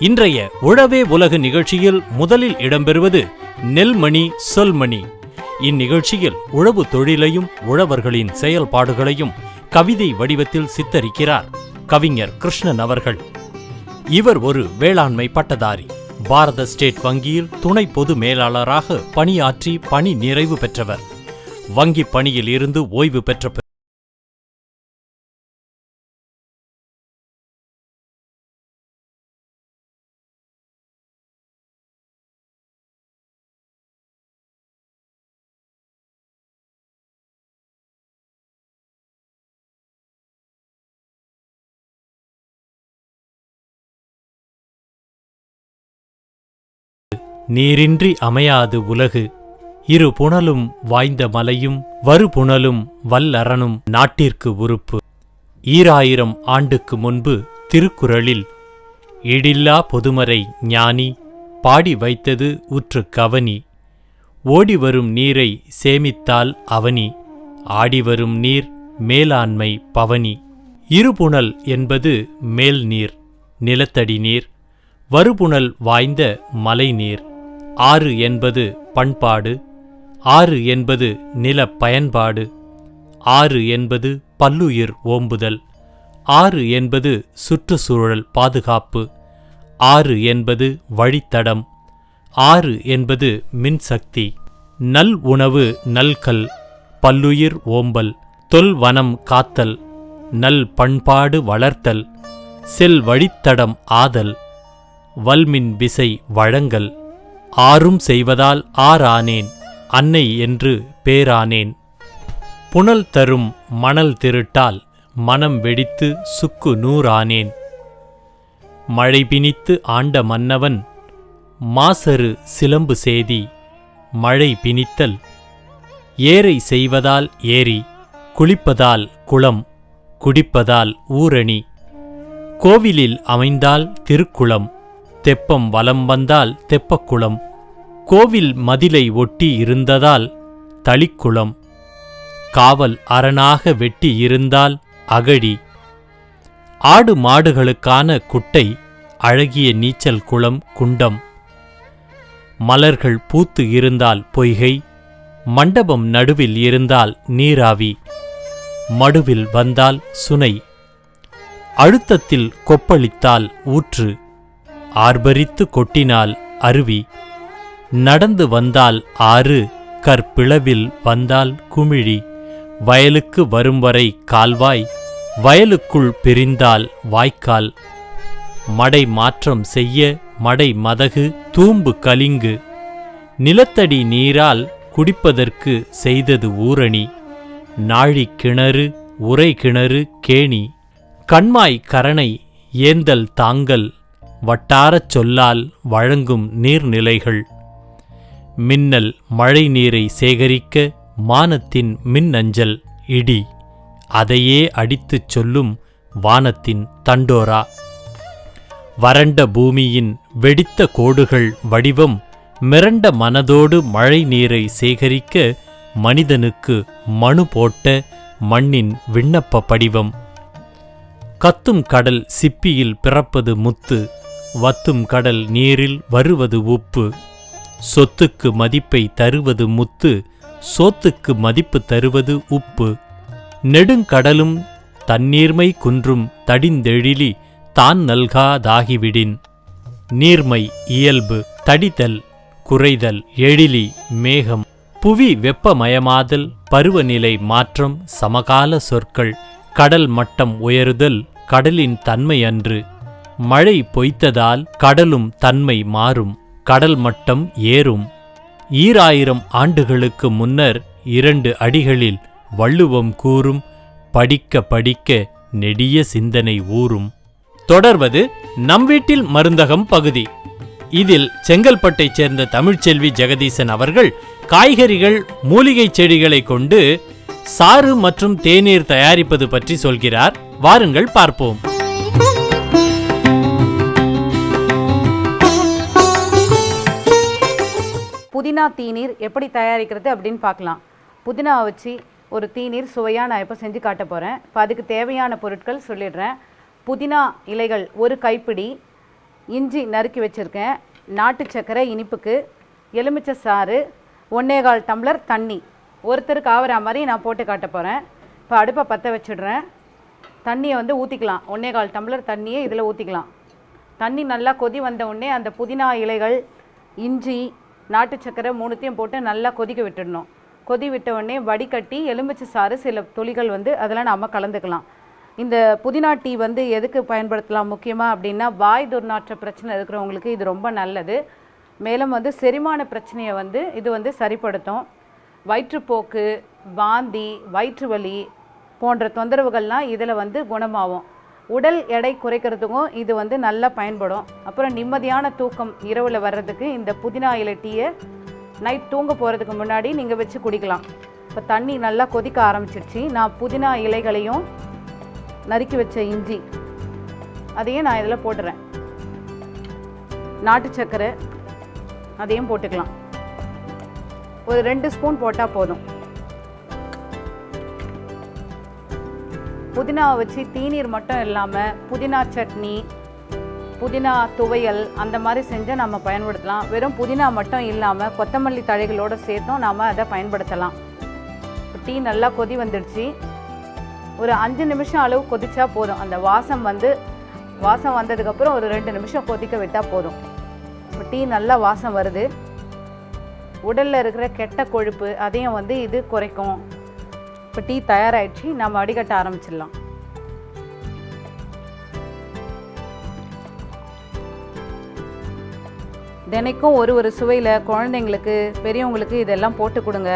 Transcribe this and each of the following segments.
இன்றைய உழவே உலகு நிகழ்ச்சியில் முதலில் இடம்பெறுவது நெல்மணி சொல்மணி. இந்நிகழ்ச்சியில் உழவு தொழிலையும் உழவர்களின் செயல்பாடுகளையும் கவிதை வடிவத்தில் சித்தரிக்கிறார் கவிஞர் கிருஷ்ணன் அவர்கள். இவர் ஒரு வேளாண்மை பட்டதாரி. பாரத ஸ்டேட் வங்கியில் துணை பொது மேலாளராக பணியாற்றி பணி நிறைவு பெற்றவர். வங்கி பணியில் இருந்து ஓய்வு பெற்ற நீரின்றி அமையாது உலகு. இரு புனலும் வாய்ந்த மலையும் வரு புனலும் வல்லரணும் நாட்டிற்கு உறுப்பு. 2000 ஆண்டுக்கு முன்பு திருக்குறளில் ஈடில்லா பொதுமறை ஞானி பாடி வைத்தது உற்று கவனி. ஓடிவரும் நீரை சேமித்தால் அவனி, ஆடிவரும் நீர் மேலாண்மை பவனி. இருபுனல் என்பது மேல்நீர், நிலத்தடி நீர். வருபுனல் வாய்ந்த மலைநீர். ஆறு என்பது பண்பாடு. ஆறு என்பது நில பயன்பாடு. ஆறு என்பது பல்லுயிர் ஓம்புதல். ஆறு என்பது சுற்றுச்சூழல் பாதுகாப்பு. ஆறு என்பது வழித்தடம். ஆறு என்பது மின்சக்தி. நல் உணவு நல்கல், பல்லுயிர் ஓம்பல், தொல்வனம் காத்தல், நல் பண்பாடு வளர்த்தல், செல் வழித்தடம் ஆதல், வல்மின் விசை வழங்கல். ஆறும் செய்வதால் ஆரானேன், அன்னை என்று பேரானேன். புனல் தரும் மணல் திருட்டால் மனம் வெடித்து சுக்கு நூறானேன். மழை பிணித்து ஆண்ட மன்னவன் மாசறு சிலம்பு சேதி. மழை பிணித்தல் ஏரை செய்வதால் ஏரி, குளிப்பதால் குளம், குடிப்பதால் ஊரணி. கோவிலில் அமைந்தால் திருக்குளம், தெப்பம் வலம் வந்தால் தெப்பக்குளம். கோவில் மதிலை ஒட்டி இருந்ததால் தளிக்குளம், காவல் அரணாக வெட்டி இருந்தால் அகழி. ஆடு மாடுகளுக்கான குட்டை, அழகிய நீச்சல் குளம் குண்டம். மலர்கள் பூத்து இருந்தால் பொய்கை, மண்டபம் நடுவில் இருந்தால் நீராவி. மடுவில் வந்தால் சுனை, அழுத்தத்தில் கொப்பளித்தால் ஊற்று. ஆர்ப்பரித்து கொட்டினால் அருவி. நடந்து வந்தால் ஆறு, கற்பிளவில் வந்தால் குமிழி. வயலுக்கு வரும்வரை கால்வாய், வயலுக்குள் பிரிந்தால் வாய்க்கால். மடை மாற்றம் செய்ய மடை மதகு தூம்பு கலிங்கு. நிலத்தடி நீரால் குடிப்பதற்கு செய்தது ஊரணி. நாழி கிணறு உறை கிணறு கேணி. கண்மாய் கரணை ஏந்தல் தாங்கல், வட்டாரச் சொல்லால் வழங்கும் நீர்நிலைகள். மின்னல் மழை நீரை சேகரிக்க மானத்தின் மின்னஞ்சல் இடி. அதையே அடித்துச் சொல்லும் வானத்தின் தண்டோரா. வறண்ட பூமியின் வெடித்த கோடுகள் வடிவம் மிரண்ட மனதோடு மழை நீரை சேகரிக்க மனிதனுக்கு மனு போட்ட மண்ணின் விண்ணப்ப படிவம். கத்தும் கடல் சிப்பியில் பிறப்பது முத்து, வத்தும் கடல் நீரில் வருவது உப்பு. சொத்துக்கு மதிப்பை தருவது முத்து, சோத்துக்கு மதிப்பு தருவது உப்பு. நெடுங்கடலும் தண்ணீர்மை குன்றும் தடிந்தெழிலி தான் நல்காதாகிவிடின். நீர்மை இயல்பு, தடிதல் குறைதல், எழிலி மேகம். புவி வெப்பமயமாதல், பருவநிலை மாற்றம் சமகால சொற்கள். கடல் மட்டம் உயருதல் கடலின் தன்மை அன்று. மழை பொய்த்ததால் கடலும் தன்மை மாறும், கடல் மட்டம் ஏறும். 2000 ஆண்டுகளுக்கு முன்னர் 2 அடிகளில் வள்ளுவம் கூறும், படிக்க படிக்க நெடிய சிந்தனை ஊறும். தொடர்வது நம் வீட்டில் மருந்தகம் பகுதி. இதில் செங்கல்பட்டைச் சேர்ந்த தமிழ்ச்செல்வி ஜெகதீசன் அவர்கள் காய்கறிகள் மூலிகை செடிகளை கொண்டு சாறு மற்றும் தேநீர் தயாரிப்பது பற்றி சொல்கிறார். வாருங்கள் பார்ப்போம். புதினா தீநீர் எப்படி தயாரிக்கிறது அப்படின்னு பார்க்கலாம். புதினாவை வச்சு ஒரு தீநீர் சுவையாக நான் இப்போ செஞ்சு காட்ட போகிறேன். இப்போ அதுக்கு தேவையான பொருட்கள் சொல்லிடுறேன். புதினா இலைகள் 1 கைப்பிடி, இஞ்சி நறுக்கி வச்சுருக்கேன், நாட்டு சர்க்கரை இனிப்புக்கு, எலுமிச்சை சாறு, 1.25 டம்ளர் தண்ணி. ஒருத்தருக்கு ஆகிற மாதிரி நான் போட்டு காட்ட போகிறேன். இப்போ அடுப்பை பற்ற வச்சுடுறேன். தண்ணியை வந்து ஊற்றிக்கலாம். 1.25 டம்ளர் தண்ணியை இதில் ஊற்றிக்கலாம். தண்ணி நல்லா கொதி வந்த உடனே அந்த புதினா இலைகள், இஞ்சி, நாட்டு சர்க்கரை 3த்தையும் போட்டு நல்லா கொதிக்க விட்டுடணும். கொதி விட்ட உடனே வடிகட்டி எலுமிச்சை சாறு சில துளிகள் வந்து அதெல்லாம் நாம் கலந்துக்கலாம். இந்த புதினா டீ வந்து எதுக்கு பயன்படுத்தலாம் முக்கியமாக அப்படின்னா, வாய் துர்நாற்ற பிரச்சனை இருக்கிறவங்களுக்கு இது ரொம்ப நல்லது. மேலும் வந்து செரிமான பிரச்சனையை வந்து இது வந்து சரிப்படுத்தும். வயிற்றுப்போக்கு, வாந்தி, வயிற்று வலி போன்ற தொந்தரவுகள்லாம் இதில் வந்து குணமாகும். உடல் எடை குறைக்கிறதுக்கும் இது வந்து நல்லா பயன்படும். அப்புறம் நிம்மதியான தூக்கம் இரவில் வர்றதுக்கு இந்த புதினா இலை டீயை நைட் தூங்க போகிறதுக்கு முன்னாடி நீங்கள் வச்சு குடிக்கலாம். இப்போ தண்ணி நல்லா கொதிக்க ஆரம்பிச்சிடுச்சு. நான் புதினா இலைகளையும் நறுக்கி வச்ச இஞ்சி அதையும் நான் இதில் போட்டுறேன். நாட்டு சர்க்கரை அதையும் போட்டுக்கலாம். ஒரு 2 ஸ்பூன் போட்டால் போதும். புதினாவை வச்சு தீநீர் மட்டும் இல்லாமல் புதினா சட்னி, புதினா துவையல் அந்த மாதிரி செஞ்சு நம்ம பயன்படுத்தலாம். வெறும் புதினா மட்டும் இல்லாமல் கொத்தமல்லி தழைகளோடு சேர்த்தும் நாம் அதை பயன்படுத்தலாம். டீ நல்லா கொதி வந்துடுச்சு. ஒரு 5 நிமிஷம் அளவு கொதிச்சா போதும். அந்த வாசம் வந்ததுக்கப்புறம் ஒரு 2 நிமிஷம் கொதிக்க விட்டால் போதும். இப்போ டீ நல்லா வாசம் வருது. உடலில் இருக்கிற கெட்ட கொழுப்பு அதையும் வந்து இது குறைக்கும். இப்போ டீ தயாராகிடுச்சு. நம்ம வடிகட்ட ஆரம்பிச்சிடலாம். தினைக்கும் ஒரு சுவையில் குழந்தைங்களுக்கு, பெரியவங்களுக்கு இதெல்லாம் போட்டு கொடுங்க.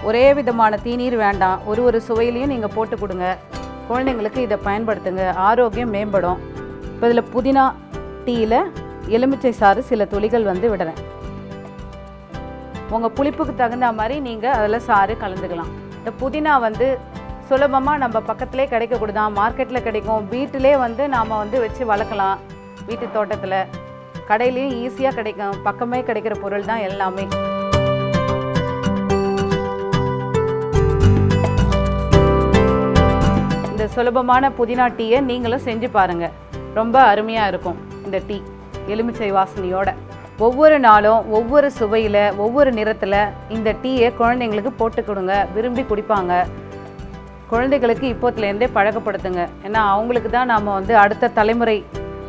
ஒரே விதமான தீநீர் வேண்டாம், ஒரு சுவையிலையும் நீங்கள் போட்டு கொடுங்க. குழந்தைங்களுக்கு இதை பயன்படுத்துங்க, ஆரோக்கியம் மேம்படும். இப்போ இதில் புதினா டீயில் எலுமிச்சை சாறு சில துளிகள் வந்து விடுறேன். உங்கள் புளிப்புக்கு தகுந்த மாதிரி நீங்கள் அதில் சாறு கலந்துக்கலாம். இந்த புதினா வந்து சுலபமாக நம்ம பக்கத்திலே கிடைக்கக்கூடாதான், மார்க்கெட்டில் கிடைக்கும். வீட்டிலே வந்து நாம் வந்து வச்சு வளர்க்கலாம். வீட்டு தோட்டத்தில், கடையிலையும் ஈஸியாக கிடைக்கும். பக்கமே கிடைக்கிற பொருள் தான் எல்லாமே. இந்த சுலபமான புதினா டீயை நீங்களும் செஞ்சு பாருங்கள். ரொம்ப அருமையாக இருக்கும் இந்த டீ, எலுமிச்சை வாசனையோட. ஒவ்வொரு நாளும் ஒவ்வொரு சுவையில், ஒவ்வொரு நிறத்தில் இந்த டீயை குழந்தைங்களுக்கு போட்டு கொடுங்க. விரும்பி குடிப்பாங்க. குழந்தைகளுக்கு இப்போத்துலேருந்தே பழக்கப்படுத்துங்க. ஏன்னா அவங்களுக்கு தான் நாம் வந்து அடுத்த தலைமுறை,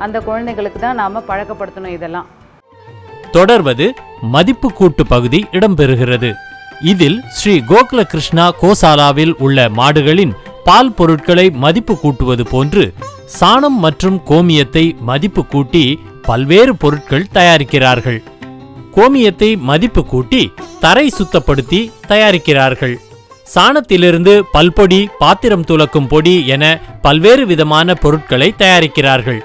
அந்த குழந்தைகளுக்கு தான் நாம் பழக்கப்படுத்தணும் இதெல்லாம். தொடர்வது மதிப்பு கூட்டு பகுதி இடம்பெறுகிறது. இதில் ஸ்ரீ கோகுல கிருஷ்ணா கோசாலாவில் உள்ள மாடுகளின் பால் பொருட்களை மதிப்பு கூட்டுவது போன்று சாணம் மற்றும் கோமியத்தை மதிப்பு கூட்டி பல்வேறு பொருட்கள் தயாரிக்கிறார்கள். கோமியத்தை மதிப்பு கூட்டி தரை சுத்தப்படுத்தி தயாரிக்கிறார்கள். சாணத்திலிருந்து பல்பொடி, பாத்திரம் துலக்கும் பொடி என பல்வேறு விதமான பொருட்களை தயாரிக்கிறார்கள்.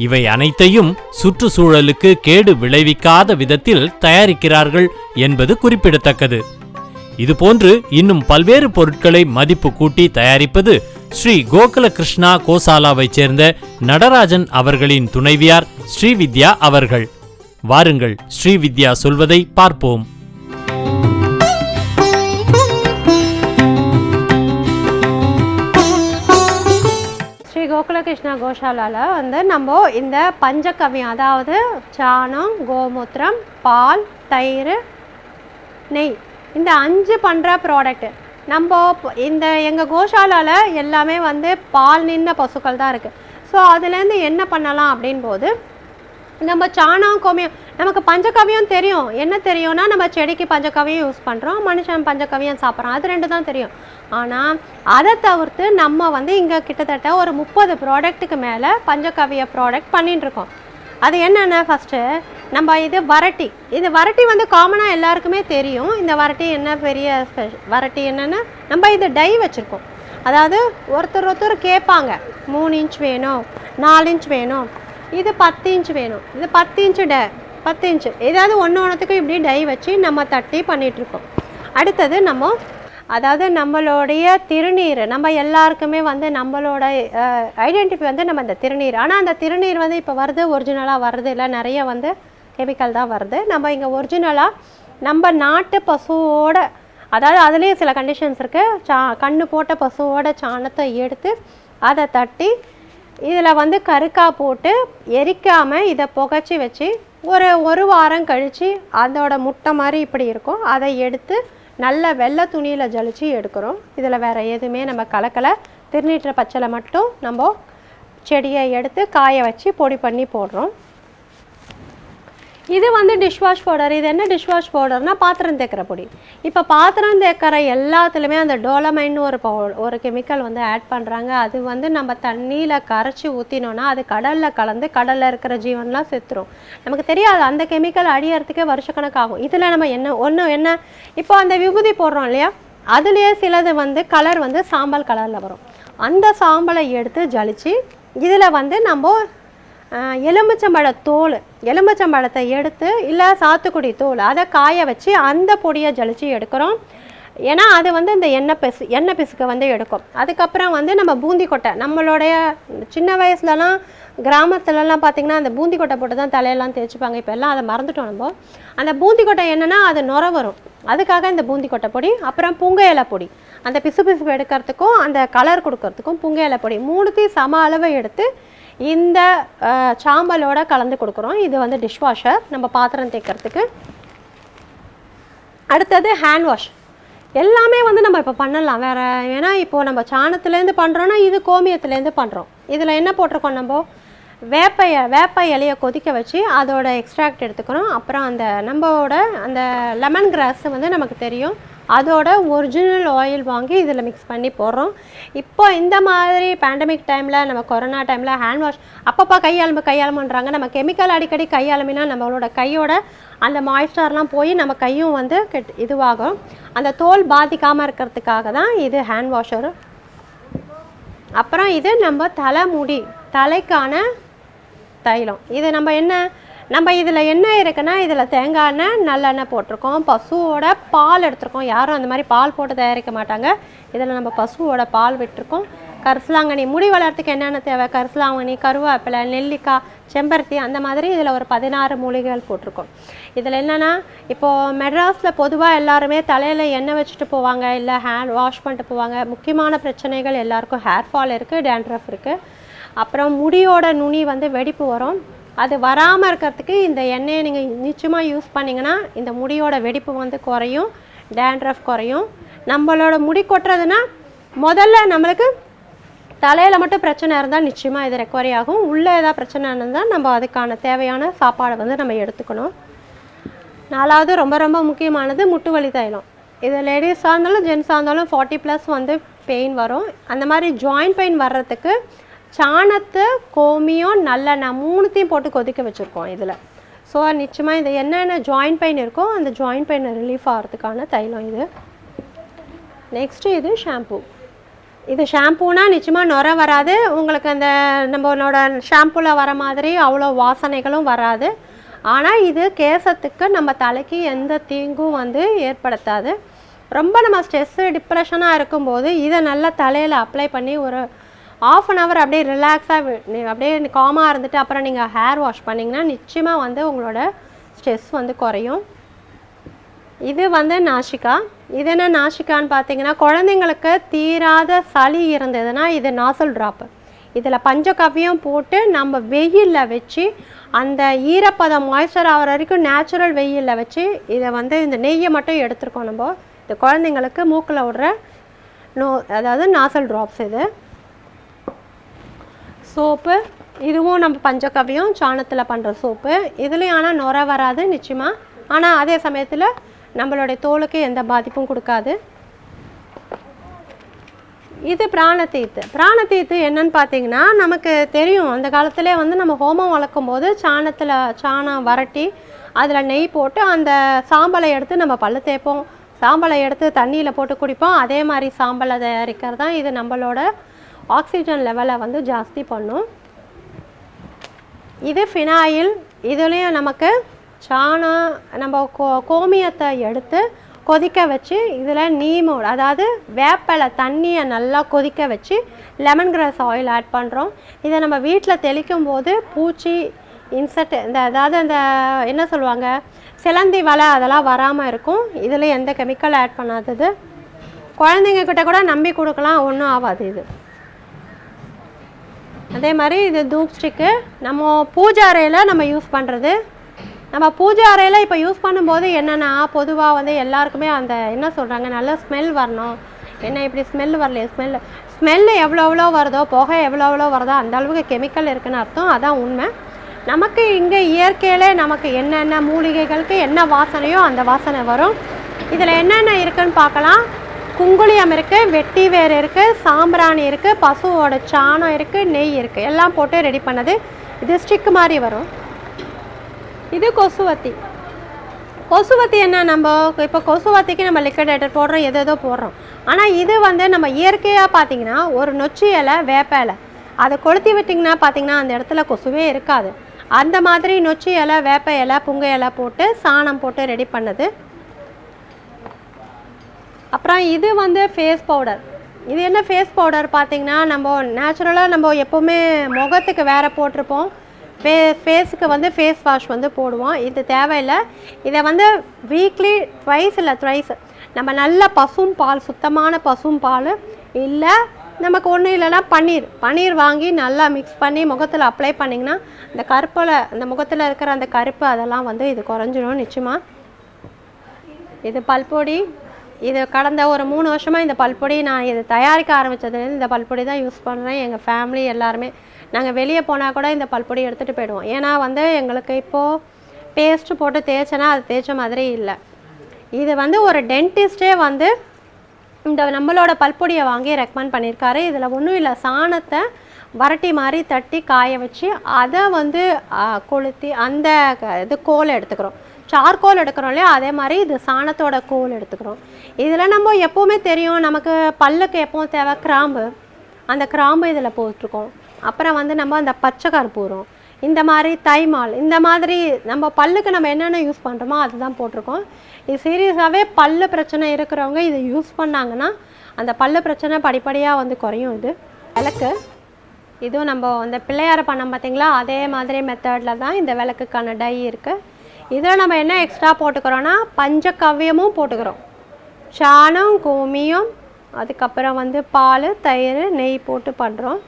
இவை அனைத்தையும் சுற்றுச்சூழலுக்கு கேடு விளைவிக்காத விதத்தில் தயாரிக்கிறார்கள் என்பது குறிப்பிடத்தக்கது. இதுபோன்று இன்னும் பல்வேறு பொருட்களை மதிப்பு கூட்டி தயாரிப்பது ஸ்ரீ கோகுல கிருஷ்ணா கோசாலாவைச் சேர்ந்த நடராஜன் அவர்களின் துணைவியார் ஸ்ரீவித்யா அவர்கள். வாருங்கள் ஸ்ரீவித்யா சொல்வதை பார்ப்போம். ஸ்ரீ கோகுல கிருஷ்ணா கோசாலாவில் வந்து நம்ம இந்த பஞ்சகவ்யம், அதாவது சாணம், கோமூத்திரம், பால், தயிர், நெய், இந்த 5 பண்ணுற ப்ராடக்ட்டு. நம்ம இந்த எங்கள் கோசாலாவில் எல்லாமே வந்து பால் நின்ற பசுக்கள் தான் இருக்குது. ஸோ அதுலேருந்து என்ன பண்ணலாம் அப்படின் போது, நம்ம சாணம், கோமியம், நமக்கு பஞ்சகவ்யம் தெரியும். என்ன தெரியும்னா, நம்ம செடிக்கு பஞ்சகவ்யம் யூஸ் பண்ணுறோம், மனுஷன் பஞ்சகவ்யம் சாப்பிட்றோம், அது 2 தான் தெரியும். ஆனால் அதை தவிர்த்து நம்ம வந்து இங்கே கிட்டத்தட்ட ஒரு 30 ப்ராடக்ட்டுக்கு மேலே பஞ்சகவ்ய ப்ராடக்ட் பண்ணிட்டுருக்கோம். அது என்னென்ன, ஃபஸ்ட்டு நம்ம இது வரட்டி வந்து காமனாக எல்லாருக்குமே தெரியும். இந்த வரட்டி என்ன பெரிய வரட்டி என்னென்னா, நம்ம இது டை வச்சுருக்கோம். அதாவது ஒருத்தர் கேட்பாங்க, 3 இன்ச் வேணும், 4 இன்ச் வேணும், இது 10 இன்ச் வேணும், இது 10 இன்ச்சு 10 இன்ச்சு, ஏதாவது ஒன்றுத்துக்கும் இப்படி டை வச்சு நம்ம தட்டி பண்ணிகிட்ருக்கோம். அடுத்தது அதாவது நம்மளுடைய திருநீர், நம்ம எல்லாருக்குமே வந்து நம்மளோட ஐடென்டிஃபை வந்து நம்ம இந்த திருநீர். ஆனால் அந்த திருநீர் வந்து இப்போ வருது, ஒரிஜினலாக வருது இல்லை, நிறைய வந்து கெமிக்கல் தான் வருது. நம்ம இங்கே ஒரிஜினலாக நம்ம நாட்டு பசுவோட, அதாவது அதுலேயும் சில கண்டிஷன்ஸ் இருக்குது. கண்ணு போட்ட பசுவோட சாணத்தை எடுத்து அதை தட்டி இதில் வந்து கருக்காய் போட்டு எரிக்காமல் இதை புகைச்சி வச்சு ஒரு வாரம் கழித்து அதோட முட்டை மாதிரி இப்படி இருக்கும், அதை எடுத்து நல்ல வெள்ளை துணியில் ஜலிச்சு எடுக்கிறோம். இதில் வேறு எதுவுமே நம்ம கலக்கலை. திருநீற்ற பச்சளை மட்டும் நம்ம செடியை எடுத்து காய வச்சு பொடி பண்ணி போடுறோம். இது வந்து டிஷ்வாஷ் பவுடர். இது என்ன டிஷ்வாஷ் பவுடர்னால் பாத்திரம் தேய்க்கிற பொடி. இப்போ பாத்திரம் தேய்க்கிற எல்லாத்துலேயுமே அந்த டோலமைன்னு ஒரு கெமிக்கல் வந்து ஆட் பண்ணுறாங்க. அது வந்து நம்ம தண்ணியில் கரைச்சி ஊற்றினோன்னா அது கடலில் கலந்து கடலில் இருக்கிற ஜீவன்லாம் செத்துரும். நமக்கு தெரியாது, அந்த கெமிக்கல் அடியறதுக்கே வருஷக்கணக்காகும். இதில் நம்ம என்ன இப்போ அந்த விபூதி போடுறோம் இல்லையா, அதுலேயே சிலது வந்து கலர் வந்து சாம்பல் கலரில் வரும். அந்த சாம்பலை எடுத்து ஜலிச்சு இதில் வந்து நம்ம எலுமிச்சம்பழத்தை எடுத்து இல்லை சாத்துக்குடி தோல் அதை காய வச்சு அந்த பொடியை ஜலிச்சு எடுக்கிறோம். ஏன்னா அது வந்து இந்த எண்ணெய் பிசுக்கை வந்து எடுக்கும். அதுக்கப்புறம் வந்து நம்ம பூந்தி கொட்டை, நம்மளுடைய சின்ன வயசுலலாம் கிராமத்துலலாம் பார்த்திங்கன்னா அந்த பூந்தி கொட்டை போட்டு தான் தலையெல்லாம் தேய்ச்சிப்பாங்க. இப்போ எல்லாம் அதை மறந்துட்டோம் நம்ம. அந்த பூந்தி கொட்டை என்னென்னா அது நுர வரும், அதுக்காக இந்த பூந்தி கொட்டை பொடி. அப்புறம் புங்க இலை பொடி, அந்த பிசு எடுக்கிறதுக்கும் அந்த கலர் கொடுக்கறதுக்கும் புங்க இலை பொடி, மூணுத்தையும் சம அளவை எடுத்து இந்த சாம்பலோட கலந்து கொடுக்குறோம். இது வந்து டிஷ்வாஷர் நம்ம பாத்திரம் தேய்க்கிறதுக்கு. அடுத்தது ஹேண்ட் வாஷ். எல்லாமே வந்து நம்ம இப்போ பண்ணலாம் வேறு. ஏன்னா இப்போது நம்ம சாணத்துலேருந்து பண்ணுறோன்னா இது கோமியத்துலேருந்து பண்ணுறோம். இதில் என்ன போட்டிருக்கோம், நம்ம வேப்ப இலையை கொதிக்க வச்சு அதோட எக்ஸ்ட்ராக்ட் எடுத்துக்கிறோம். அப்புறம் நம்மளோட அந்த லெமன் கிராஸ் வந்து நமக்கு தெரியும், அதோட ஒரிஜினல் ஆயில் வாங்கி இதில் மிக்ஸ் பண்ணி போடுறோம். இப்போ இந்த மாதிரி பேண்டமிக் டைமில் நம்ம கொரோனா டைமில் ஹேண்ட் வாஷ் அப்பப்போ கையாளுமன்றாங்க. நம்ம கெமிக்கல் அடிக்கடி கையாளுமினா நம்மளோட கையோட அந்த மாய்ஸ்டர்லாம் போய் நம்ம கையும் வந்து இதுவாகும். அந்த தோல் பாதிக்காமல் இருக்கிறதுக்காக தான் இது ஹேண்ட் வாஷரு. அப்புறம் இது நம்ம தலைக்கான தைலம். இது நம்ம இதில் என்ன இருக்குன்னா இதில் தேங்காய் எண்ணெய் நல்லெண்ணெய் போட்டிருக்கோம், பசுவோட பால் எடுத்துருக்கோம். யாரும் அந்த மாதிரி பால் போட்டு தயாரிக்க மாட்டாங்க. இதில் நம்ம பசுவோட பால் விட்டுருக்கோம். கரிசலாங்கண்ணி, முடி வளர்கிறதுக்கு என்னென்ன தேவை, கரிசலாங்கண்ணி, கருவேப்பிலை, நெல்லிக்காய், செம்பருத்தி, அந்த மாதிரி இதில் ஒரு 16 மூலிகைகள் போட்டிருக்கோம். இதில் என்னென்னா இப்போது மெட்ராஸில் பொதுவாக எல்லாருமே தலையில் எண்ணெய் வச்சுட்டு போவாங்க, இல்லை ஹேண்ட் வாஷ் பண்ணிட்டு போவாங்க. முக்கியமான பிரச்சனைகள் எல்லாருக்கும் ஹேர் ஃபால் இருக்குது, டேண்ட்ரஃப் இருக்குது. அப்புறம் முடியோட நுனி வந்து வெடிப்பு வரும். அது வராமல் இருக்கிறதுக்கு இந்த எண்ணெயை நீங்கள் நிச்சயமாக யூஸ் பண்ணிங்கன்னா இந்த முடியோட வெடிப்பு வந்து குறையும், டேண்ட்ரஃப் குறையும். நம்மளோட முடி கொட்டுறதுன்னா முதல்ல நம்மளுக்கு தலையில் மட்டும் பிரச்சனை இருந்தால் நிச்சயமாக இது ரெக்கவரி ஆகும். உள்ளே ஏதாவது பிரச்சனை இருந்தால் நம்ம அதுக்கான தேவையான சாப்பாடை வந்து நம்ம எடுத்துக்கணும். 4வது ரொம்ப ரொம்ப முக்கியமானது முட்டு வலி தைலம். இது லேடிஸாக இருந்தாலும் ஜென்ஸாக இருந்தாலும் 40+ வந்து பெயின் வரும். அந்த மாதிரி ஜாயிண்ட் பெயின் வர்றதுக்கு சாணத்து, கோமியம், நல்லெண்ணெய் 3த்தையும் போட்டு கொதிக்க வச்சுருக்கோம் இதில். ஸோ நிச்சயமாக இது என்னென்ன ஜாயிண்ட் பெயின் இருக்கோ அந்த ஜாயிண்ட் பெயின் ரிலீஃப் ஆகிறதுக்கான தைலம் இது. நெக்ஸ்ட்டு இது ஷாம்பூ. இது ஷாம்பூனா நிச்சயமாக நுர வராது உங்களுக்கு. அந்த நம்மளோட ஷாம்பூவில் வர மாதிரி அவ்வளோ வாசனைகளும் வராது. ஆனால் இது கேசத்துக்கு நம்ம தலைக்கு எந்த தீங்கும் வந்து ஏற்படுத்தாது. ரொம்ப நம்ம ஸ்ட்ரெஸ்ஸு டிப்ரெஷனாக இருக்கும்போது இதை நல்லா தலையில் அப்ளை பண்ணி ஒரு 1/2 hour அப்படியே ரிலாக்ஸாக அப்படியே காமாக இருந்துட்டு அப்புறம் நீங்கள் ஹேர் வாஷ் பண்ணிங்கன்னா நிச்சயமாக வந்து உங்களோட ஸ்ட்ரெஸ் வந்து குறையும். இது வந்து நாசிகா. இது என்ன நாசிகான்னு பார்த்தீங்கன்னா குழந்தைங்களுக்கு தீராத சளி இருந்ததுன்னா இது நாசல் ட்ராப்பு. இதில் பஞ்சகவ்யம் போட்டு நம்ம வெயிலில் வச்சு அந்த ஈரப்பதம் மாய்ஸ்சர் ஆகிற வரைக்கும் நேச்சுரல் வெயிலில் வச்சு இதை வந்து இந்த நெய்யை மட்டும் எடுத்துருக்கோம். நம்ம இந்த குழந்தைங்களுக்கு மூக்கில் விடுற அதாவது நாசல் ட்ராப்ஸ். இது சோப்பு. இதுவும் நம்ம பஞ்சகவ்யம் சாணத்தில் பண்ணுற சோப்பு. இதுலேயும் ஆனால் நுர வராது நிச்சயமாக. ஆனால் அதே சமயத்தில் நம்மளுடைய தோலுக்கு எந்த பாதிப்பும் கொடுக்காது. இது பிராணத்தீத்து என்னன்னு பார்த்தீங்கன்னா நமக்கு தெரியும், அந்த காலத்திலே வந்து நம்ம ஹோமம் வளர்க்கும் போது சாணம் வரட்டி அதில் நெய் போட்டு அந்த சாம்பலை எடுத்து நம்ம பல்லு தேய்ப்போம், சாம்பலை எடுத்து தண்ணியில் போட்டு குடிப்போம். அதே மாதிரி சாம்பலை தயாரிக்கிறது தான் இது. நம்மளோட ஆக்சிஜன் லெவலை வந்து ஜாஸ்தி பண்ணும். இது ஃபினாயில். இதுலேயும் நமக்கு சாணம் நம்ம கோமியத்தை எடுத்து கொதிக்க வச்சு இதில் நீமோடு அதாவது வேப்பலை தண்ணியை நல்லா கொதிக்க வச்சு லெமன் கிராஸ் ஆயில் ஆட் பண்ணுறோம். இதை நம்ம வீட்டில் தெளிக்கும் போது பூச்சி இன்செக்ட் அதாவது அந்த என்ன சொல்லுவாங்க சிலந்தி வலை அதெல்லாம் வராமல் இருக்கும். இதில் எந்த கெமிக்கல் ஆட் பண்ணாதது. குழந்தைங்க கிட்ட கூட நம்பி கொடுக்கலாம், ஒன்றும் ஆகாது. இது அதே மாதிரி இது தூப் ஸ்டிக்கு நம்ம பூஜை அறையில் நம்ம யூஸ் பண்ணுறது. நம்ம பூஜை அறையில் இப்போ யூஸ் பண்ணும்போது என்னென்னா பொதுவாக வந்து எல்லாருக்குமே அந்த என்ன சொல்கிறாங்க, நல்ல ஸ்மெல் வரணும். என்ன இப்படி ஸ்மெல் வரலையே, ஸ்மெல்லு எவ்வளோ வருதோ, புகை எவ்வளோ வருதோ அந்த அளவுக்கு கெமிக்கல் இருக்குதுன்னு அர்த்தம். அதான் உண்மை. நமக்கு இங்கே இயற்கையிலே நமக்கு என்னென்ன மூலிகைகளுக்கு என்ன வாசனையோ அந்த வாசனை வரும். இதில் என்னென்ன இருக்குதுன்னு பார்க்கலாம். குங்குளியம் இருக்குது, வெட்டி வேர் இருக்குது, சாம்பிராணி இருக்குது, பசுவோட சாணம் இருக்குது, நெய் இருக்குது, எல்லாம் போட்டு ரெடி பண்ணது. இது ஸ்டிக் மாதிரி வரும். இது கொசுவத்தி. கொசுவத்தி என்ன, நம்ம இப்போ கொசுவத்திக்கு நம்ம லிக்விடேட்டர் போடுறோம், எதோ போடுறோம். ஆனால் இது வந்து நம்ம இயற்கையாக பார்த்திங்கன்னா ஒரு நொச்சி இலை, வேப்ப இலை, அதை கொளுத்தி விட்டிங்கன்னா பார்த்திங்கன்னா அந்த இடத்துல கொசுவே இருக்காது. அந்த மாதிரி நொச்சி இலை, வேப்ப இலை, புங்க இலை போட்டு சாணம் போட்டு ரெடி பண்ணது. அப்புறம் இது வந்து ஃபேஸ் பவுடர். இது என்ன ஃபேஸ் பவுடர் பார்த்திங்கன்னா, நம்ம நேச்சுரலாக நம்ம எப்போவுமே முகத்துக்கு வேறு போட்டிருப்போம், ஃபேஸுக்கு வந்து ஃபேஸ் வாஷ் வந்து போடுவோம். இது தேவையில்லை. இதை வந்து வீக்லி ட்வைஸ் இல்லை த்ரைஸ் நம்ம நல்ல பசும் பால், சுத்தமான பசும் பால், இல்லை நமக்கு ஒன்றும் இல்லைன்னா பன்னீர் வாங்கி நல்லா மிக்ஸ் பண்ணி முகத்தில் அப்ளை பண்ணிங்கன்னா இந்த கருப்பில், அந்த முகத்தில் இருக்கிற அந்த கருப்பு அதெல்லாம் வந்து இது குறைஞ்சிடும் நிச்சயமாக. இது பல்பொடி. இது கடந்த ஒரு 3 வருஷமாக இந்த பல்பொடி நான் இது தயாரிக்க ஆரம்பித்ததுலேருந்து இந்த பல்பொடி தான் யூஸ் பண்ணுறேன். எங்கள் ஃபேமிலி எல்லாருமே நாங்கள் வெளியே போனால் கூட இந்த பல்பொடி எடுத்துகிட்டு போயிடுவோம். ஏன்னா வந்து எங்களுக்கு இப்போது பேஸ்ட்டு போட்டு தேய்ச்சனா அது தேய்ச்ச மாதிரி இல்லை. இது வந்து ஒரு டென்டிஸ்டே வந்து இந்த நம்மளோட பல்பொடியை வாங்கி ரெக்கமெண்ட் பண்ணியிருக்காரு. இதில் ஒன்றும் இல்லை, சாணத்தை வரட்டி மாதிரி தட்டி காய வச்சு அதை வந்து கொளுத்தி அந்த இது கோலை எடுத்துக்கிறோம். சார்கோல் எடுக்கிறோம் இல்லையா, அதே மாதிரி இது சாணத்தோட கோல் எடுத்துக்கிறோம். இதில் நம்ம எப்போவுமே தெரியும் நமக்கு பல்லுக்கு எப்போவும் தேவை கிராம்பு, அந்த கிராம்பு இதில் போட்டிருக்கோம். அப்புறம் வந்து நம்ம அந்த பச்சை கற்பூரம், இந்த மாதிரி தைமால், இந்த மாதிரி நம்ம பல்லுக்கு நம்ம என்னென்ன யூஸ் பண்ணுறோமோ அதுதான் போட்டிருக்கோம். இது சீரியஸாகவே பல்லு பிரச்சனை இருக்கிறவங்க இதை யூஸ் பண்ணாங்கன்னா அந்த பல்லு பிரச்சனை படிப்படியாக வந்து குறையும். இது விளக்கு. இதுவும் நம்ம அந்த பிள்ளையார பண்ணோம் பார்த்திங்களா, அதே மாதிரி மெத்தடில் தான் இந்த விளக்குக்கான டை இருக்குது. இதில் நம்ம என்ன எக்ஸ்ட்ரா போட்டுக்கிறோன்னா பஞ்சகவ்யமும் போட்டுக்கிறோம். சாணம், கோமியம், அதுக்கப்புறம் வந்து பால், தயிர், நெய் போட்டு பண்ணுறோம்.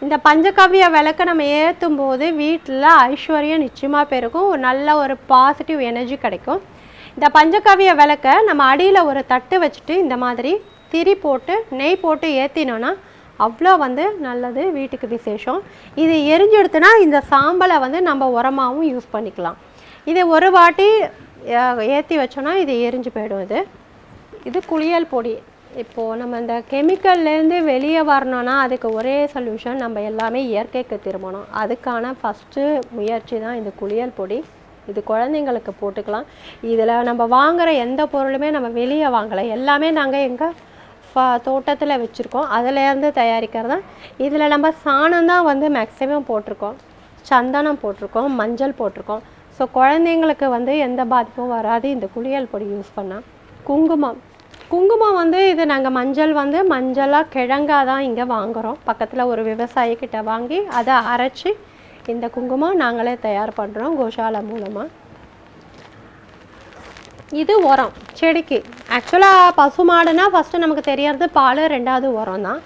இந்த பஞ்சகவ்ய விளக்கை நம்ம ஏற்றும் போது வீட்டில் ஐஸ்வர்யம் நிச்சயமாக பெருக்கும், ஒரு நல்ல ஒரு பாசிட்டிவ் எனர்ஜி கிடைக்கும். இந்த பஞ்சகவ்ய விளக்கை நம்ம அடியில் ஒரு தட்டு வச்சுட்டு இந்த மாதிரி திரி போட்டு நெய் போட்டு ஏற்றினோன்னா அவ்வளோ வந்து நல்லது, வீட்டுக்கு விசேஷம். இது எரிஞ்செடுத்துனா இந்த சாம்பலை வந்து நம்ம உரமாகவும் யூஸ் பண்ணிக்கலாம். இதை ஒரு வாட்டி ஏற்றி வச்சோன்னா இது எரிஞ்சு போயிடும். இது குளியல் பொடி. இப்போது நம்ம இந்த கெமிக்கல்லேருந்து வெளியே வரணும்னா அதுக்கு ஒரே சொல்யூஷன், நம்ம எல்லாமே இயற்கைக்கு திரும்பணும். அதுக்கான ஃபஸ்ட்டு முயற்சி தான் இந்த குளியல் பொடி. இது குழந்தைங்களுக்கு போட்டுக்கலாம். இதில் நம்ம வாங்குகிற எந்த பொருளுமே நம்ம வெளியே வாங்கலை, எல்லாமே நாங்கள் எங்கள் தோட்டத்தில் வச்சுருக்கோம், அதிலேருந்து தயாரிக்கிறது தான். இதில் நம்ம சாணம் தான் வந்து மேக்ஸிமம் போட்டிருக்கோம், சந்தனம் போட்டிருக்கோம், மஞ்சள் போட்டிருக்கோம். ஸோ குழந்தைங்களுக்கு வந்து எந்த பாதிப்பும் வராது இந்த குளியல் பொடி யூஸ் பண்ணால். குங்குமம் வந்து இது நாங்கள் மஞ்சளாக கிழங்காக தான் இங்கே வாங்குகிறோம். பக்கத்தில் ஒரு விவசாயிக்கிட்ட வாங்கி அதை அரைச்சி இந்த குங்குமம் நாங்களே தயார் பண்ணுறோம் கோஷாலா மூலமாக. இது உரம் செடிக்கு. ஆக்சுவலாக பசுமாடுனா ஃபஸ்ட்டு நமக்கு தெரியறது பால், ரெண்டாவது உரம் தான்.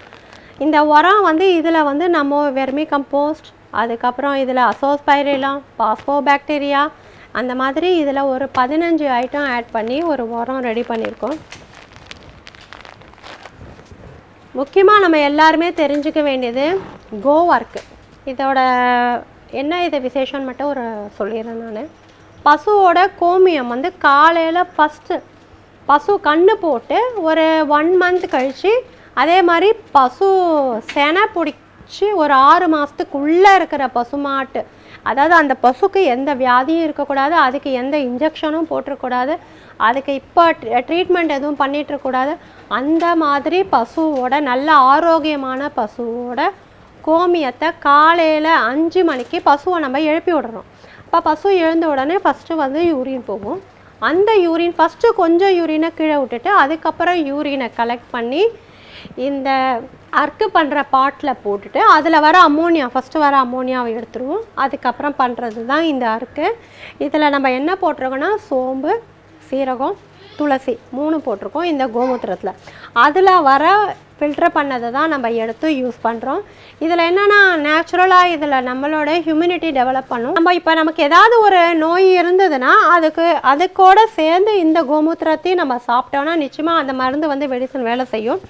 இந்த உரம் வந்து இதில் வந்து நம்ம வெர்மி கம்போஸ்ட், அதுக்கப்புறம் இதில் அசோஸ்பைரிலம், பாஸ்போபாக்டீரியா, அந்த மாதிரி இதில் ஒரு 15 ஐட்டம் ஆட் பண்ணி ஒரு உரம் ரெடி பண்ணியிருக்கோம். முக்கியமாக நம்ம எல்லாருமே தெரிஞ்சுக்க வேண்டியது கோவர்க்கு. இதோட என்ன இது விசேஷம் மட்டும் ஒரு சொல்லிடுறேன் நான். பசுவோட கோமியம் வந்து காலையில் ஃபஸ்ட்டு பசு கன்று போட்டு ஒரு 1 மந்த் கழித்து, அதே மாதிரி பசு செனை பிடிச்சி ஒரு 6 மாதத்துக்குள்ளே இருக்கிற பசுமாட்டு, அதாவது அந்த பசுக்கு எந்த வியாதியும் இருக்கக்கூடாது, அதுக்கு எந்த இன்ஜெக்ஷனும் போட்டுருக்கூடாது, அதுக்கு இப்போ ட்ரீட்மெண்ட் எதுவும் பண்ணிகிட்ருக்கூடாது, அந்த மாதிரி பசுவோட நல்ல ஆரோக்கியமான பசுவோட கோமியத்தை காலையில் 5 மணிக்கு பசுவை நம்ம எழுப்பி விடுறோம். அப்போ பசு எழுந்த உடனே ஃபஸ்ட்டு வந்து யூரின் போகும். அந்த யூரின் ஃபஸ்ட்டு கொஞ்சம் யூரினை கீழே விட்டுட்டு அதுக்கப்புறம் யூரினை கலெக்ட் பண்ணி இந்த அர்க்கு பண்ணுற பாட்டில் போட்டுட்டு அதில் வர அம்மோனியா, ஃபஸ்ட்டு வர அம்மோனியாவை எடுத்துருவோம். அதுக்கப்புறம் பண்ணுறது தான் இந்த அர்க்கு. இதில் நம்ம என்ன போட்டிருக்கோன்னா சோம்பு, சீரகம், துளசி 3 போட்டிருக்கோம் இந்த கோமூத்திரத்தில். அதில் வர ஃபில்டர் பண்ணதை தான் நம்ம எடுத்து யூஸ் பண்ணுறோம். இதில் என்னென்னா நேச்சுரலாக இதில் நம்மளோட ஹியூமினிட்டி டெவலப் பண்ணும். நம்ம இப்போ நமக்கு ஏதாவது ஒரு நோய் இருந்ததுன்னா அதுக்கூட சேர்ந்து இந்த கோமூத்திரத்தையும் நம்ம சாப்பிட்டோன்னா நிச்சயமாக அந்த மருந்து வந்து மெடிசன் வேலை செய்யும்.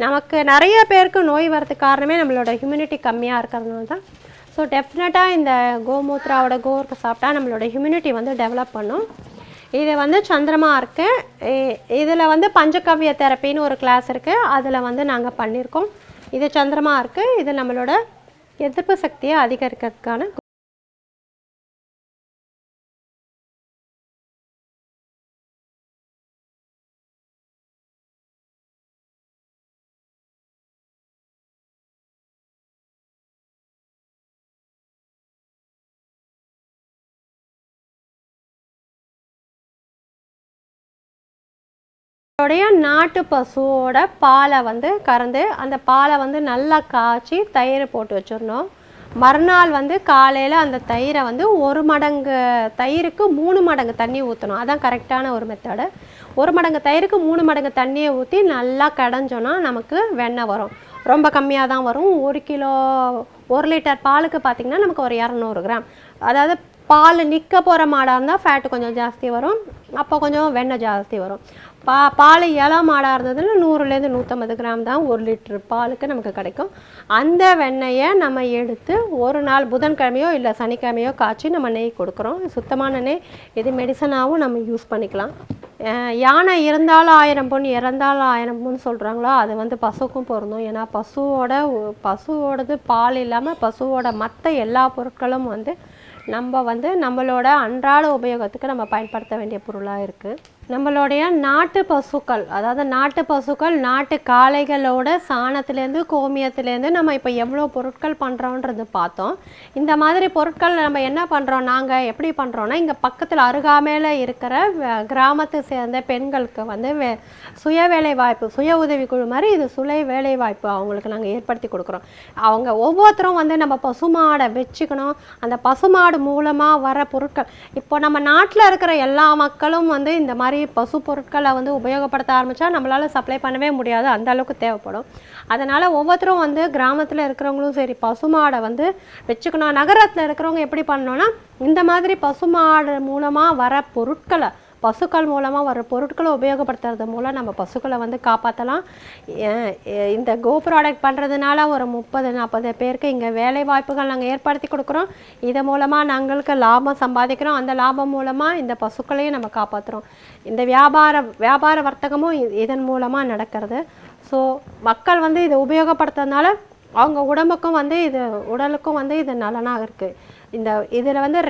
நமக்கு நிறைய பேருக்கு நோய் வரதுக்கு காரணமே நம்மளோட ஹியூமினிட்டி கம்மியாக இருக்கிறதுனால தான். ஸோ டெஃபினட்டாக இந்த கோமூத்ராவோட கோர்க்கு சாப்பிட்டா நம்மளோட ஹியூமினிட்டி வந்து டெவலப் பண்ணும். இது வந்து சந்திரமா இருக்குது. இதில் வந்து பஞ்சகவ்ய தெரப்பின்னு ஒரு கிளாஸ் இருக்குது, அதில் வந்து நாங்கள் பண்ணியிருக்கோம். இது சந்திரமா இருக்குது. இது நம்மளோட எதிர்ப்பு சக்தியை அதிகரிக்கிறதுக்கான நாட்டு பசுவோட பாலை வந்து கறந்து அந்த பாலை வந்து நல்லா காய்ச்சி தயிர் போட்டு வச்சிடணும். மறுநாள் வந்து காலையில் அந்த தயிரை வந்து 1 மடங்கு தயிருக்கு 3 மடங்கு தண்ணி ஊற்றணும். அதான் கரெக்டான ஒரு மெத்தடு. 1 மடங்கு தயிருக்கு 3 மடங்கு தண்ணியை ஊற்றி நல்லா கடைஞ்சோன்னா நமக்கு வெண்ணெய் வரும். ரொம்ப கம்மியாக தான் வரும். 1 லிட்டர் பாலுக்கு பார்த்திங்கன்னா நமக்கு ஒரு 200 கிராம். அதாவது பால் நிற்க போகிற மாடாக இருந்தால் ஃபேட்டு கொஞ்சம் ஜாஸ்தி வரும், அப்போ கொஞ்சம் வெண்ணெய் ஜாஸ்தி வரும். பால் இலை மாடாக இருந்ததுன்னா 100லேருந்து 150 கிராம் தான் 1 லிட்டர் பாலுக்கு நமக்கு கிடைக்கும். அந்த வெண்ணெயை நம்ம எடுத்து ஒரு நாள் புதன்கிழமையோ இல்லை சனிக்கிழமையோ காய்ச்சி நம்ம நெய் கொடுக்குறோம். சுத்தமான நெய். இது மெடிசனாகவும் நம்ம யூஸ் பண்ணிக்கலாம். யானை இருந்தாலும் 1000 பொன் இறந்தாலும் 1000 பொன் சொல்கிறாங்களோ அது வந்து பசுக்கும் பொருந்தும். ஏன்னா பசுவோடது பால் இல்லாமல் பசுவோட மற்ற எல்லா பொருட்களும் வந்து நம்ம வந்து நம்மளோட அன்றாட உபயோகத்துக்கு நம்ம பயன்படுத்த வேண்டிய பொருளாக இருக்குது. நம்மளுடைய நாட்டு பசுக்கள், அதாவது நாட்டு காளைகளோட சாணத்துலேருந்து கோமியத்துலேருந்து நம்ம இப்போ எவ்வளோ பொருட்கள் பண்ணுறோன்றது பார்த்தோம். இந்த மாதிரி பொருட்கள் நம்ம என்ன பண்ணுறோம், நாங்கள் எப்படி பண்ணுறோன்னா இங்கே பக்கத்தில் அருகாமையில் இருக்கிற கிராமத்தை சேர்ந்த பெண்களுக்கு வந்து சுய உதவி குழு மாதிரி இது வேலை வாய்ப்பு அவங்களுக்கு நாங்கள் ஏற்படுத்தி கொடுக்குறோம். அவங்க ஒவ்வொருத்தரும் வந்து நம்ம பசுமாடை வச்சுக்கணும். அந்த பசுமாடு மூலமாக வர பொருட்கள் இப்போ நம்ம நாட்டில் இருக்கிற எல்லா மக்களும் வந்து இந்த மாதிரி பசு பொருட்களை வந்து உபயோகப்படுத்த ஆரம்பித்தா நம்மளால் சப்ளை பண்ணவே முடியாது, அந்த அளவுக்கு தேவைப்படும். அதனால் ஒவ்வொருத்தரும் வந்து கிராமத்தில் இருக்கிறவங்களும் சரி பசுமாடை வந்து வச்சுக்கணும். நகரத்தில் இருக்கிறவங்க எப்படி பண்ணணும்னா இந்த மாதிரி பசுமாடு மூலமாக வர பொருட்களை பசுக்கள் மூலமாக வர பொருட்களை உபயோகப்படுத்துறது மூலம் நம்ம பசுக்களை வந்து காப்பாற்றலாம். இந்த கோ ப்ராடக்ட் பண்ணுறதுனால ஒரு 30-40 பேருக்கு இங்கே வேலை வாய்ப்புகள் நாங்கள் ஏற்படுத்தி கொடுக்குறோம். இது மூலமாக நாங்களுக்கு லாபம் சம்பாதிக்கிறோம். அந்த லாபம் மூலமாக இந்த பசுக்களையும் நம்ம காப்பாற்றுறோம். இந்த வியாபார வர்த்தகமும் இதன் மூலமாக நடக்கிறது. ஸோ மக்கள் வந்து இதை உபயோகப்படுத்துறதுனால அவங்க உடலுக்கும் வந்து இது நலனாக இருக்குது. இதில் வந்து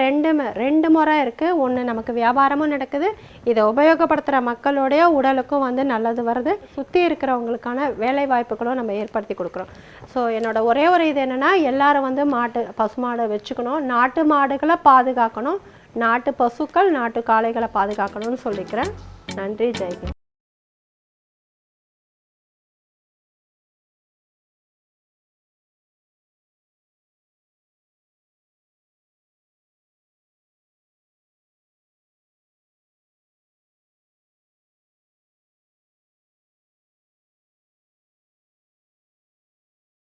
ரெண்டு முறை இருக்குது. ஒன்று நமக்கு வியாபாரமும் நடக்குது, இதை உபயோகப்படுத்துகிற மக்களுடைய உடலுக்கும் வந்து நல்லது வருது, சுற்றி இருக்கிறவங்களுக்கான வேலை வாய்ப்புகளும் நம்ம ஏற்படுத்தி கொடுக்குறோம். ஸோ என்னோட ஒரே ஒரு இது என்னென்னா எல்லாரும் வந்து பசுமாடை வச்சுக்கணும், நாட்டு மாடுகளை பாதுகாக்கணும், நாட்டு பசுக்கள் நாட்டு காளைகளை பாதுகாக்கணும்னு சொல்லிக்கிறேன். நன்றி. ஜெய்ஹிந்த்.